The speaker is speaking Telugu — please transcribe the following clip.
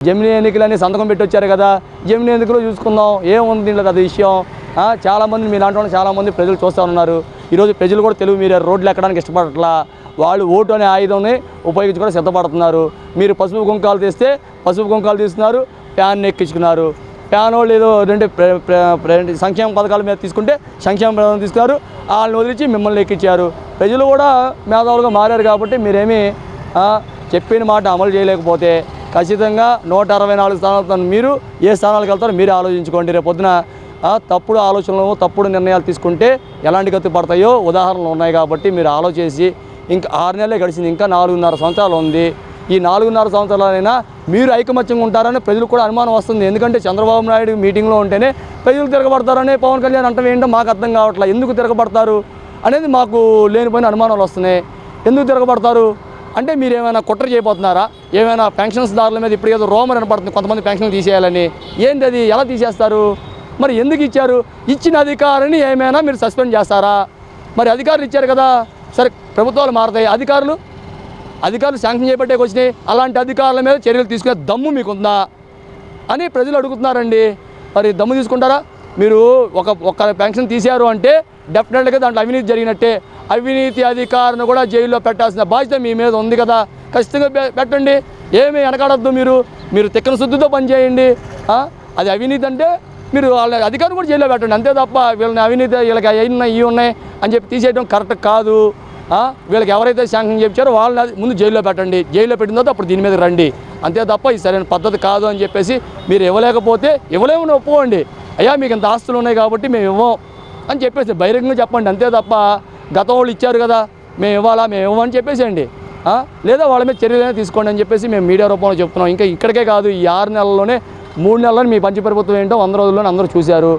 జమినీ ఎన్నికలని సంతకం పెట్టి వచ్చారు కదా, జమినీ ఎన్నికలు చూసుకుందాం, ఏముంది దీంట్లో అది విషయం. చాలామంది మీ లాంటి వాళ్ళు చాలామంది ప్రజలు చూస్తూ ఉన్నారు. ఈరోజు ప్రజలు కూడా తెలుగు మీరు రోడ్లు ఎక్కడానికి ఇష్టపడట్లా, వాళ్ళు ఓటు అనే ఆయుధాన్ని ఉపయోగించుకొని సిద్ధపడుతున్నారు. మీరు పసుపు కుంకాలు తీస్తే పసుపు కుంకాలు తీస్తున్నారు, ఫ్యాన్ ఎక్కించుకున్నారు. ఫ్యాన్ వాళ్ళు ఏదో సంక్షేమ పథకాల మీద తీసుకుంటే సంక్షేమ పథకాలు తీసుకున్నారు, వాళ్ళని వదిలించి మిమ్మల్ని ఎక్కించారు. ప్రజలు కూడా మేధావులుగా మారారు కాబట్టి మీరేమీ చెప్పిన మాట అమలు చేయలేకపోతే ఖచ్చితంగా 164 స్థానాలతో మీరు ఏ స్థానాలకు వెళ్తారో మీరే ఆలోచించుకోండి. రేపు పొద్దున తప్పుడు ఆలోచనలు తప్పుడు నిర్ణయాలు తీసుకుంటే ఎలాంటి గతి పడతాయో ఉదాహరణలు ఉన్నాయి కాబట్టి మీరు ఆలోచించి ఇంకా 6 నెలలే గడిచింది, ఇంకా 4.5 సంవత్సరాలు ఉంది. ఈ 4.5 సంవత్సరాలైనా మీరు ఐకమత్యంగా ఉంటారని ప్రజలకు కూడా అనుమానం వస్తుంది. ఎందుకంటే చంద్రబాబు నాయుడు మీటింగ్లో ఉంటేనే ప్రజలు తిరగబడతారని పవన్ కళ్యాణ్ అంటే ఏంటో మాకు అర్థం కావట్లేదు. ఎందుకు తిరగబడతారు అనేది మాకు లేనిపోయిన అనుమానాలు వస్తున్నాయి. ఎందుకు తిరగబడతారు అంటే మీరు ఏమైనా కుట్ర చేయబోతున్నారా? ఏమైనా పెన్షన్స్దారుల మీద ఇప్పుడు ఏదో రోమర్ వినపడుతుంది, కొంతమంది పెన్షన్లు తీసేయాలని. ఏంటి అది, ఎలా తీసేస్తారు? మరి ఎందుకు ఇచ్చారు? ఇచ్చిన అధికారిని ఏమైనా మీరు సస్పెండ్ చేస్తారా? మరి అధికారులు ఇచ్చారు కదా, సరే ప్రభుత్వాలు మారుతాయి, అధికారులు శాంక్షన్ చేయబట్టేకి వచ్చినాయి. అలాంటి అధికారుల మీద చర్యలు తీసుకునే దమ్ము మీకుందా అని ప్రజలు అడుగుతున్నారండి. మరి దమ్ము తీసుకుంటారా? మీరు ఒక పెన్షన్ తీశారు అంటే డెఫినెట్గా దాంట్లో అవినీతి జరిగినట్టే. అవినీతి అధికారిని కూడా జైల్లో పెట్టాల్సిన బాధ్యత మీ మీద ఉంది కదా, ఖచ్చితంగా పెట్టండి. ఏమీ వెనకాడద్దు. మీరు తిక్కన శుద్ధితో పనిచేయండి. అది అవినీతి అంటే మీరు వాళ్ళ అధికారులు కూడా జైల్లో పెట్టండి, అంతే తప్ప వీళ్ళని అవినీతి వీళ్ళకి ఇవి ఉన్నాయి అని చెప్పి తీసేయడం కరెక్ట్ కాదు. వీళ్ళకి ఎవరైతే శాంక్షన్ చేయించారో వాళ్ళని ముందు జైల్లో పెట్టండి. జైల్లో పెట్టిన తర్వాత అప్పుడు దీని మీద రండి, అంతే తప్ప ఇది సరైన పద్ధతి కాదు అని చెప్పేసి మీరు ఇవ్వలేకపోతే ఇవ్వలేమని ఒప్పుకోండి. అయ్యా మీకు ఇంత ఆస్తులు ఉన్నాయి కాబట్టి మేము ఇవ్వం అని చెప్పేసి బహిరంగంగా చెప్పండి, అంతే తప్ప గతం వాళ్ళు ఇచ్చారు కదా మేము ఇవ్వమని చెప్పేసేయండి. లేదా వాళ్ళ మీద చర్యలైనా తీసుకోండి అని చెప్పేసి మేము మీడియా రూపంలో చెప్తున్నాం. ఇంకా ఇక్కడికే కాదు, ఈ 6 నెలల్లోనే 3 నెలలని మీ పంచప్రభుత్వం ఏంటో 100 రోజుల్లోనే అందరూ చూశారు.